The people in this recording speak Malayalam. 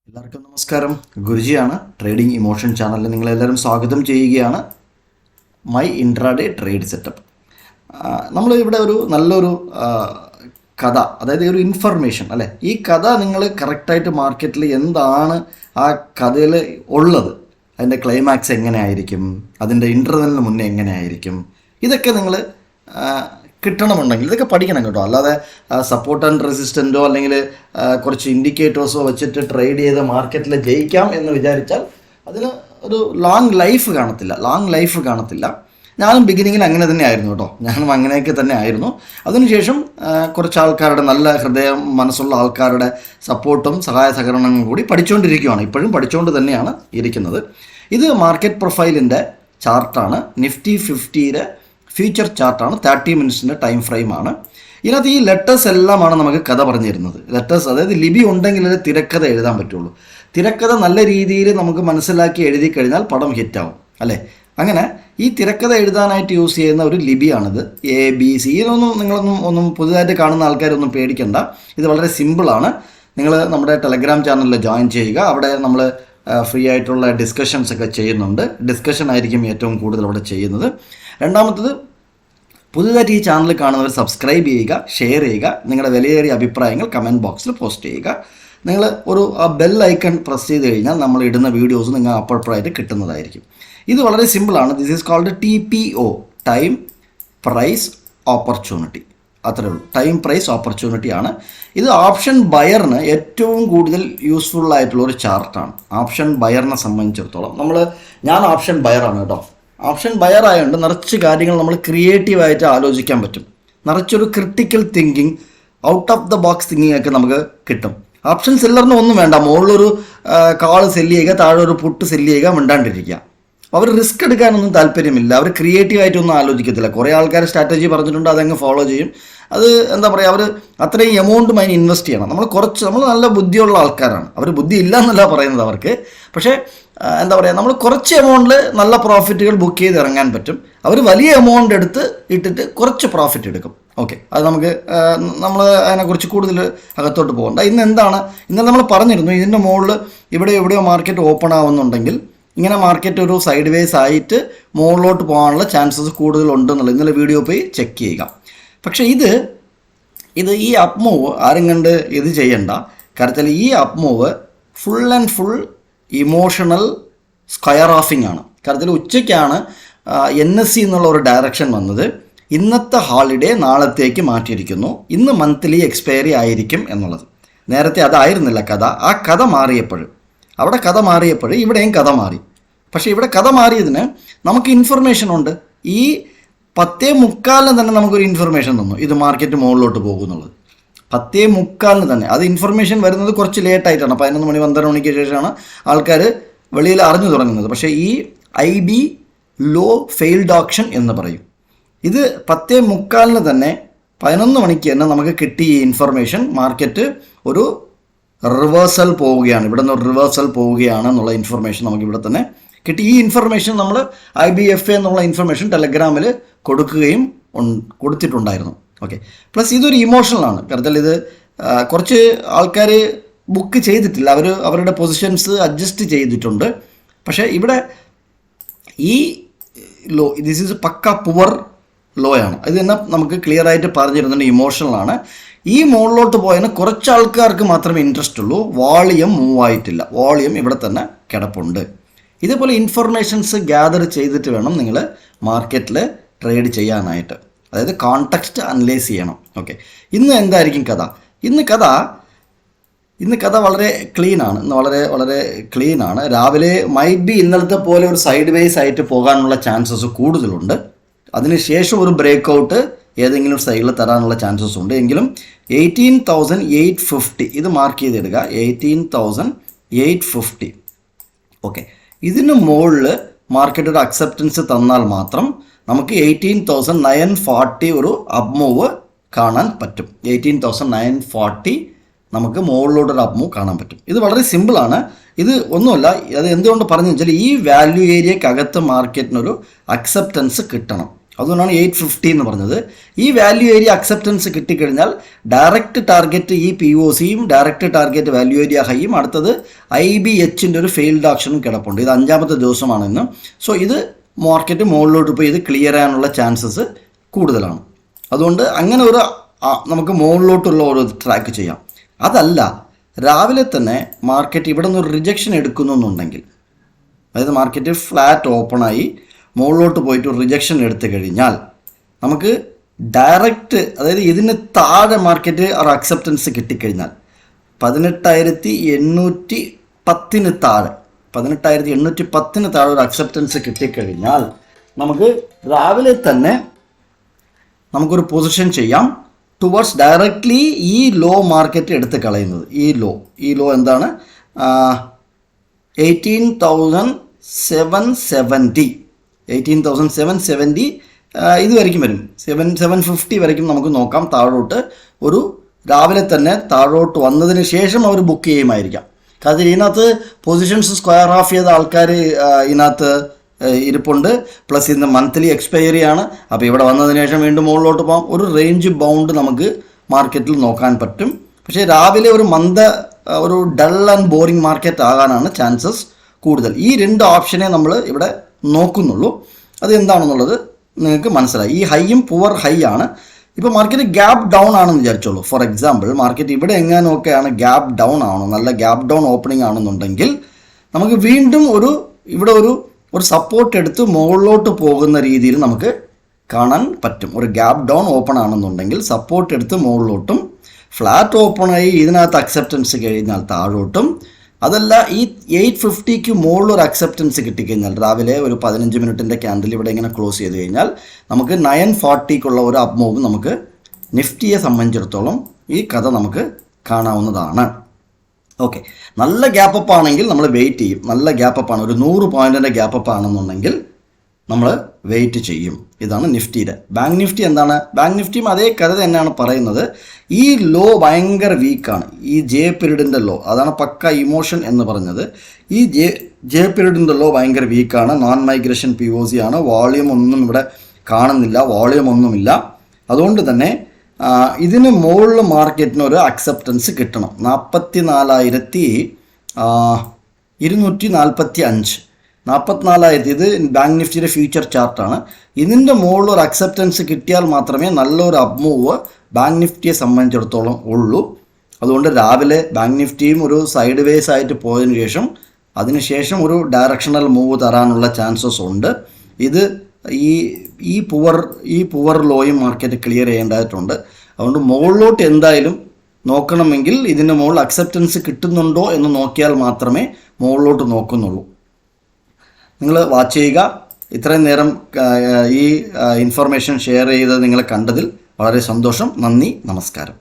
എല്ലാവർക്കും നമസ്കാരം. ഗുരുജിയാണ്. ട്രേഡിംഗ് ഇമോഷൻ ചാനലിൽ നിങ്ങളെല്ലാവരും സ്വാഗതം ചെയ്യുകയാണ്. My intraday trade setup. നമ്മൾ ഇവിടെ ഒരു നല്ലൊരു കഥ, അതായത് ഒരു ഇൻഫർമേഷൻ അല്ലേ, ഈ കഥ നിങ്ങൾ കറക്റ്റായിട്ട് മാർക്കറ്റിൽ എന്താണ് ആ കഥയിൽ ഉള്ളത്, അതിൻ്റെ ക്ലൈമാക്സ് എങ്ങനെയായിരിക്കും, അതിൻ്റെ ഇൻ്റർവെല്ലിന് മുന്നേ എങ്ങനെയായിരിക്കും, ഇതൊക്കെ നിങ്ങൾ കിട്ടണമെന്നുണ്ടെങ്കിൽ ഇതൊക്കെ പഠിക്കണം കേട്ടോ. അല്ലാതെ സപ്പോർട്ട് ആൻഡ് റെസിസ്റ്റൻറ്റോ അല്ലെങ്കിൽ കുറച്ച് ഇൻഡിക്കേറ്റേഴ്സോ വെച്ചിട്ട് ട്രേഡ് ചെയ്ത് മാർക്കറ്റിൽ ജയിക്കാം എന്ന് വിചാരിച്ചാൽ അതിന് ഒരു ലോങ് ലൈഫ് കാണത്തില്ല. ഞാനും ബിഗിനിങ്ങിൽ അങ്ങനെ തന്നെ ആയിരുന്നു കേട്ടോ. ഞാനും അങ്ങനെയൊക്കെ തന്നെ ആയിരുന്നു. അതിനുശേഷം കുറച്ച് ആൾക്കാരുടെ, നല്ല ഹൃദയം മനസ്സുള്ള ആൾക്കാരുടെ സപ്പോർട്ടും സഹായ സഹകരണങ്ങളും കൂടി പഠിച്ചുകൊണ്ടിരിക്കുകയാണ്. ഇപ്പോഴും പഠിച്ചുകൊണ്ട് തന്നെയാണ് ഇരിക്കുന്നത്. ഇത് മാർക്കറ്റ് പ്രൊഫൈലിൻ്റെ ചാർട്ടാണ്. നിഫ്റ്റി 50യുടെ ഫ്യൂച്ചർ ചാർട്ടാണ്. 30 മിനിറ്റ്സിൻ്റെ ടൈം ഫ്രെയിമാണ്. ഇതിനകത്ത് ഈ ലെറ്റേഴ്സ് എല്ലാമാണ് നമുക്ക് കഥ പറഞ്ഞു തരുന്നത്. ലെറ്റേഴ്സ്, അതായത് ലിപി ഉണ്ടെങ്കിൽ തിരക്കഥ എഴുതാൻ പറ്റുള്ളൂ. തിരക്കഥ നല്ല രീതിയിൽ നമുക്ക് മനസ്സിലാക്കി എഴുതി കഴിഞ്ഞാൽ പടം ഹിറ്റാവും അല്ലേ. അങ്ങനെ ഈ തിരക്കഥ എഴുതാനായിട്ട് യൂസ് ചെയ്യുന്ന ഒരു ലിപിയാണിത്. ABC. ഇതൊന്നും നിങ്ങളൊന്നും പുതുതായിട്ട് കാണുന്ന ആൾക്കാരൊന്നും പേടിക്കണ്ട. ഇത് വളരെ സിമ്പിളാണ്. നിങ്ങൾ നമ്മുടെ ടെലഗ്രാം ചാനലിൽ ജോയിൻ ചെയ്യുക. അവിടെ നമ്മൾ ഫ്രീ ആയിട്ടുള്ള ഡിസ്കഷൻസ് ഒക്കെ ചെയ്യുന്നുണ്ട്. ഡിസ്കഷൻ ആയിരിക്കും ഏറ്റവും കൂടുതൽ അവിടെ ചെയ്യുന്നത്. രണ്ടാമത്തത്, പുതുതായിട്ട് ഈ ചാനൽ കാണുന്നവർ സബ്സ്ക്രൈബ് ചെയ്യുക, ഷെയർ ചെയ്യുക, നിങ്ങളുടെ വിലയേറിയ അഭിപ്രായങ്ങൾ കമൻറ്റ് ബോക്സിൽ പോസ്റ്റ് ചെയ്യുക. നിങ്ങൾ ഒരു ബെൽ ഐക്കൺ പ്രസ് ചെയ്ത് കഴിഞ്ഞാൽ നമ്മൾ ഇടുന്ന വീഡിയോസ് നിങ്ങൾ അപ്പോഴായിട്ട് കിട്ടുന്നതായിരിക്കും. ഇത് വളരെ സിമ്പിളാണ്. This is called TPO, time price opportunity. അത്രേ ഉള്ളൂ. ടൈം പ്രൈസ് ഓപ്പർച്യൂണിറ്റി ആണ് ഇത്. ഓപ്ഷൻ ബയറിന് ഏറ്റവും കൂടുതൽ യൂസ്ഫുൾ ആയിട്ടുള്ള ഒരു ചാർട്ടാണ്. ഓപ്ഷൻ ബയറിനെ സംബന്ധിച്ചിടത്തോളം ഞാൻ ഓപ്ഷൻ ബയറാണ് കേട്ടോ. ഓപ്ഷൻ ബയർ ആയതുകൊണ്ട് നിറച്ച് കാര്യങ്ങൾ നമ്മൾ ക്രിയേറ്റീവായിട്ട് ആലോചിക്കാൻ പറ്റും. നിറച്ചൊരു critical thinking, out of the box thinking ഒക്കെ നമുക്ക് കിട്ടും. ഓപ്ഷൻ സെല്ലറിന് ഒന്നും വേണ്ട. മുകളിലൊരു കാള് സെല്ല് ചെയ്യുക, താഴെ ഒരു പുട്ട് സെല്ല് ചെയ്യുക, മിണ്ടാണ്ടിരിക്കുക. അവർ റിസ്ക് എടുക്കാനൊന്നും താല്പര്യമില്ല. അവർ ക്രിയേറ്റീവായിട്ടൊന്നും ആലോചിക്കത്തില്ല. കുറേ ആൾക്കാർ സ്ട്രാറ്റജി പറഞ്ഞിട്ടുണ്ട്, അതങ്ങ് ഫോളോ ചെയ്യും. അത് എന്താ പറയുക, അവർ അത്രയും എമൗണ്ട് അതിന് ഇൻവെസ്റ്റ് ചെയ്യണം. നമ്മൾ നല്ല ബുദ്ധിയുള്ള ആൾക്കാരാണ്. അവർ ബുദ്ധി ഇല്ല എന്നല്ല പറയുന്നത് അവർക്ക്. പക്ഷേ എന്താ പറയുക, നമ്മൾ കുറച്ച് എമൗണ്ടിൽ നല്ല പ്രോഫിറ്റുകൾ ബുക്ക് ചെയ്ത് ഇറങ്ങാൻ പറ്റും. അവർ വലിയ എമൗണ്ട് ഇട്ടിട്ട് കുറച്ച് പ്രോഫിറ്റ് എടുക്കും. ഓക്കെ, അത് നമ്മൾ അതിനെക്കുറിച്ച് കൂടുതൽ അകത്തോട്ട് പോകണ്ട. ഇന്നലെ നമ്മൾ പറഞ്ഞിരുന്നു, ഇതിൻ്റെ മുകളിൽ എവിടെയോ മാർക്കറ്റ് ഓപ്പൺ ആവുന്നുണ്ടെങ്കിൽ ഇങ്ങനെ മാർക്കറ്റ് ഒരു സൈഡ് വേസ് ആയിട്ട് മുകളിലോട്ട് പോകാനുള്ള ചാൻസസ് കൂടുതലുണ്ടെന്നുള്ളത് ഇന്നലെ വീഡിയോ പോയി ചെക്ക് ചെയ്യുക. പക്ഷേ ഇത് ഈ അപ്പ് മൂവ് ആരും കണ്ട് ഇത് ചെയ്യണ്ട. കാരണം ഈ up move full and full emotional square offing ആണ്. കാരണം ഉച്ചയ്ക്കാണ് NSE എന്നുള്ള ഒരു ഡയറക്ഷൻ വന്നത്. ഇന്നത്തെ ഹോളിഡേ നാളത്തേക്ക് മാറ്റിയിരിക്കുന്നു. ഇന്ന് മന്ത്ലി എക്സ്പയറി ആയിരിക്കും എന്നുള്ളത്. നേരത്തെ അതായിരുന്നില്ല കഥ. ആ കഥ മാറിയപ്പോൾ ഇവിടെയും കഥ മാറി. പക്ഷേ ഇവിടെ കഥ മാറിയതിന് നമുക്ക് ഇൻഫർമേഷൻ ഉണ്ട്. ഈ 10:45 തന്നെ നമുക്കൊരു ഇൻഫർമേഷൻ തന്നു, ഇത് മാർക്കറ്റ് മുകളിലോട്ട് പോകുന്നുള്ളത്. 10:45 തന്നെ. അത് ഇൻഫർമേഷൻ വരുന്നത് കുറച്ച് ലേറ്റായിട്ടാണ്. 11 മണി 12 മണിക്ക് ശേഷമാണ് ആൾക്കാർ വെളിയിൽ അറിഞ്ഞു തുടങ്ങുന്നത്. പക്ഷേ ഈ IB ലോ ഫെയിൽഡ് ഓപ്ഷൻ എന്ന് പറയും. ഇത് 10:45 തന്നെ 11 മണിക്ക് തന്നെ നമുക്ക് കിട്ടിയ ഈ ഇൻഫർമേഷൻ മാർക്കറ്റ് ഒരു റിവേഴ്സൽ പോവുകയാണ്, ഇവിടെ നിന്ന് റിവേഴ്സൽ പോവുകയാണ് എന്നുള്ള ഇൻഫർമേഷൻ നമുക്ക് ഇവിടെ തന്നെ കിട്ടി. ഈ ഇൻഫർമേഷൻ നമ്മൾ IBFA എന്നുള്ള ഇൻഫർമേഷൻ ടെലഗ്രാമിൽ കൊടുത്തിട്ടുണ്ടായിരുന്നു. ഓക്കെ, പ്ലസ് ഇതൊരു ഇമോഷണലാണ്. കാരണം ഇത് കുറച്ച് ആൾക്കാർ ബുക്ക് ചെയ്തിട്ടില്ല, അവരുടെ പൊസിഷൻസ് അഡ്ജസ്റ്റ് ചെയ്തിട്ടുണ്ട്. പക്ഷേ ഇവിടെ ഈ law, this is pukka poor law ആണ്. ഇത് തന്നെ നമുക്ക് ക്ലിയർ ആയിട്ട് പറഞ്ഞിരുന്നുണ്ട്, ഇമോഷണലാണ്. ഈ മുകളിലോട്ട് പോയതിന് കുറച്ച് ആൾക്കാർക്ക് മാത്രമേ ഇൻട്രസ്റ്റ് ഉള്ളൂ. വോളിയം മൂവ് ആയിട്ടില്ല. വോളിയം ഇവിടെ തന്നെ കിടപ്പുണ്ട്. ഇതേപോലെ ഇൻഫർമേഷൻസ് ഗ്യാദർ ചെയ്തിട്ട് വേണം നിങ്ങൾ മാർക്കറ്റിൽ ട്രേഡ് ചെയ്യാനായിട്ട്. അതായത് കോൺടെക്സ്റ്റ് അനലൈസ് ചെയ്യണം. ഓക്കെ, ഇന്ന് എന്തായിരിക്കും കഥ? ഇന്ന് കഥ വളരെ ക്ലീനാണ്. വളരെ ക്ലീനാണ്. രാവിലെ മൈറ്റ് ബി ഇന്നലത്തെ പോലെ ഒരു സൈഡ് വേസ് ആയിട്ട് പോകാനുള്ള ചാൻസസ് കൂടുതലുണ്ട്. അതിനുശേഷം ഒരു ബ്രേക്ക് ഔട്ട് ഏതെങ്കിലും സൈഡിൽ തരാനുള്ള ചാൻസസ് ഉണ്ട്. എങ്കിലും 18,850 ഇത് മാർക്ക് ചെയ്തിടുക. 18,850. ഓക്കെ, ഇതിന് മുകളിൽ മാർക്കറ്റ് ഒരു അക്സെപ്റ്റൻസ് തന്നാൽ മാത്രം നമുക്ക് 18,940 ഒരു അപ്പ് മൂവ് കാണാൻ പറ്റും. 18,940 നമുക്ക് മുകളിലോട്ടൊരു അപ്പ് മൂവ് കാണാൻ പറ്റും. ഇത് വളരെ സിമ്പിളാണ്. ഇത് ഒന്നുമല്ല. അത് എന്തുകൊണ്ട് പറഞ്ഞു വെച്ചാൽ ഈ വാല്യൂ ഏരിയക്കകത്ത് മാർക്കറ്റിനൊരു അക്സെപ്റ്റൻസ് കിട്ടണം. അതുകൊണ്ടാണ് 850 എന്ന് പറഞ്ഞത്. ഈ വാല്യൂ ഏരിയ അക്സെപ്റ്റൻസ് കിട്ടിക്കഴിഞ്ഞാൽ ഡയറക്റ്റ് ടാർഗറ്റ് ഈ POCയും ഡയറക്റ്റ് ടാർഗറ്റ് വാല്യൂ ഏരിയ ഹൈയും അടുത്തത് IBHൻ്റെ ഒരു ഫെയിൽഡ് ആക്ഷനും കിടപ്പുണ്ട്. ഇത് 5ാമത്തെ ദിവസമാണ് ഇന്ന്. സോ ഇത് മാർക്കറ്റ് മുകളിലോട്ട് പോയി ഇത് ക്ലിയർ ചെയ്യാനുള്ള ചാൻസസ് കൂടുതലാണ്. അതുകൊണ്ട് അങ്ങനെ ഒരു നമുക്ക് മുകളിലോട്ടുള്ള ഒരു ട്രാക്ക് ചെയ്യാം. അതല്ല, രാവിലെ തന്നെ മാർക്കറ്റ് ഇവിടെ നിന്ന് ഒരു റിജക്ഷൻ എടുക്കുന്നുണ്ടെങ്കിൽ, അതായത് മാർക്കറ്റ് ഫ്ലാറ്റ് ഓപ്പണായി മുകളിലോട്ട് പോയിട്ട് റിജക്ഷൻ എടുത്തു കഴിഞ്ഞാൽ നമുക്ക് ഡയറക്റ്റ്, അതായത് ഇതിന് താഴെ മാർക്കറ്റ് ഒരു അക്സെപ്റ്റൻസ് കിട്ടിക്കഴിഞ്ഞാൽ 18,810 താഴെ 18,810 താഴെ ഒരു അക്സെപ്റ്റൻസ് കിട്ടിക്കഴിഞ്ഞാൽ നമുക്ക് രാവിലെ തന്നെ നമുക്കൊരു പൊസിഷൻ ചെയ്യാം ടുവേർഡ്സ് ഡയറക്റ്റ്ലി ഈ ലോ മാർക്കറ്റ് എടുത്ത് കളയുന്നത്. ഈ ലോ എന്താണ്? 18,770 ഇത് വരയ്ക്കും വരും. 750 വരയ്ക്കും നമുക്ക് നോക്കാം. താഴോട്ട് ഒരു രാവിലെ തന്നെ താഴോട്ട് വന്നതിന് ശേഷം അവർ ബുക്ക് ചെയ്യുമായിരിക്കാം. കാരണം ഇതിനകത്ത് പൊസിഷൻസ് സ്ക്വയർ ഓഫ് ചെയ്ത ആൾക്കാർ ഇതിനകത്ത് ഇരിപ്പുണ്ട്. പ്ലസ് ഇന്ന് മന്ത്ലി എക്സ്പയറി ആണ്. അപ്പോൾ ഇവിടെ വന്നതിന് ശേഷം വീണ്ടും മുകളിലോട്ട് പോകാം. ഒരു റേഞ്ച് ബൗണ്ട് നമുക്ക് മാർക്കറ്റിൽ നോക്കാൻ പറ്റും. പക്ഷേ രാവിലെ ഒരു ഡൾ ആൻഡ് ബോറിംഗ് മാർക്കറ്റ് ആകാനാണ് ചാൻസസ് കൂടുതൽ. ഈ 2 ഓപ്ഷനെ നമ്മൾ ഇവിടെ നോക്കുന്നുള്ളൂ. അത് എന്താണെന്നുള്ളത് നിങ്ങൾക്ക് മനസ്സിലായി. ഈ ഹൈയും പുവർ ഹൈ ആണ്. ഇപ്പോൾ മാർക്കറ്റ് ഗ്യാപ്പ് ഡൗൺ ആണെന്ന് വിചാരിച്ചോളൂ. ഫോർ എക്സാമ്പിൾ മാർക്കറ്റ് ഇവിടെ എങ്ങനെയൊക്കെയാണ് ഗ്യാപ്പ് ഡൗൺ ആണോ, നല്ല ഗ്യാപ്പ് ഡൗൺ ഓപ്പണിംഗ് ആണെന്നുണ്ടെങ്കിൽ നമുക്ക് വീണ്ടും ഇവിടെ ഒരു സപ്പോർട്ട് എടുത്ത് മുകളിലോട്ട് പോകുന്ന രീതിയിൽ നമുക്ക് കാണാൻ പറ്റും. ഒരു ഗ്യാപ്പ് ഡൗൺ ഓപ്പൺ ആണെന്നുണ്ടെങ്കിൽ സപ്പോർട്ട് എടുത്ത് മുകളിലോട്ടും, ഫ്ലാറ്റ് ഓപ്പണായി ഇതിനകത്ത് അക്സെപ്റ്റൻസ് കഴിഞ്ഞാൽ താഴോട്ടും, അതല്ല ഈ 850ക്ക് മുകളിലൊരു അക്സെപ്റ്റൻസ് കിട്ടിക്കഴിഞ്ഞാൽ രാവിലെ ഒരു 15 മിനിറ്റിൻ്റെ ക്യാൻഡിൽ ഇവിടെ ഇങ്ങനെ ക്ലോസ് ചെയ്ത് കഴിഞ്ഞാൽ നമുക്ക് 940ക്കുള്ള ഒരു അപ്പ് മൂവ് നമുക്ക് നിഫ്റ്റിയെ സംബന്ധിച്ചിടത്തോളം ഈ കഥ നമുക്ക് കാണാവുന്നതാണ്. ഓക്കെ, നല്ല ഗ്യാപ്പപ്പ് ആണെങ്കിൽ നമ്മൾ വെയിറ്റ് ചെയ്യും. നല്ല ഗ്യാപ്പപ്പ് ആണ്, ഒരു 100 പോയിൻറ്റിൻ്റെ ഗ്യാപ്പപ്പ് ആണെന്നുണ്ടെങ്കിൽ നമ്മൾ വെയിറ്റ് ചെയ്യും. ഇതാണ് നിഫ്റ്റിയുടെ. ബാങ്ക് നിഫ്റ്റി എന്താണ്? ബാങ്ക് നിഫ്റ്റിയും അതേ കഥ തന്നെയാണ് പറയുന്നത്. ഈ ലോ ഭയങ്കര വീക്കാണ്. ഈ ജെ പീരീഡിൻ്റെ ലോ, അതാണ് പക്ക ഇമോഷൻ എന്ന് പറഞ്ഞത്. ഈ ജെ പീരീഡിൻ്റെ ലോ ഭയങ്കര വീക്കാണ്. നോൺ മൈഗ്രേഷൻ POC ആണ്. വോളിയം ഒന്നും ഇവിടെ കാണുന്നില്ല, വോളിയം ഒന്നുമില്ല. അതുകൊണ്ട് തന്നെ ഇതിന് മുകളിൽ മാർക്കറ്റിന് ഒരു അക്സെപ്റ്റൻസ് കിട്ടണം. 44,245 44,000. ഇത് ബാങ്ക് നിഫ്റ്റിയുടെ ഫ്യൂച്ചർ ചാർട്ടാണ്. ഇതിൻ്റെ മുകളിൽ ഒരു അക്സെപ്റ്റൻസ് കിട്ടിയാൽ മാത്രമേ നല്ലൊരു അപ്പ് മൂവ് ബാങ്ക് നിഫ്റ്റിയെ സംബന്ധിച്ചിടത്തോളം ഉള്ളൂ. അതുകൊണ്ട് രാവിലെ ബാങ്ക് നിഫ്റ്റിയും ഒരു സൈഡ് വേസ് ആയിട്ട് പോയതിനു ശേഷം അതിനുശേഷം ഒരു ഡയറക്ഷണൽ മൂവ് തരാനുള്ള ചാൻസസ് ഉണ്ട്. ഇത് ഈ പുവർ ലോയും മാർക്കറ്റ് ക്ലിയർ ചെയ്യേണ്ടതായിട്ടുണ്ട്. അതുകൊണ്ട് മുകളിലോട്ട് എന്തായാലും നോക്കണമെങ്കിൽ ഇതിന് മുകളിൽ അക്സെപ്റ്റൻസ് കിട്ടുന്നുണ്ടോ എന്ന് നോക്കിയാൽ മാത്രമേ മുകളിലോട്ട് നോക്കുന്നുള്ളൂ. നിങ്ങൾ വാച്ച് ചെയ്യുക. ഇത്രയും നേരം ഈ ഇൻഫർമേഷൻ ഷെയർ ചെയ്തത് നിങ്ങൾ കണ്ടതിൽ വളരെ സന്തോഷം. നന്ദി, നമസ്കാരം.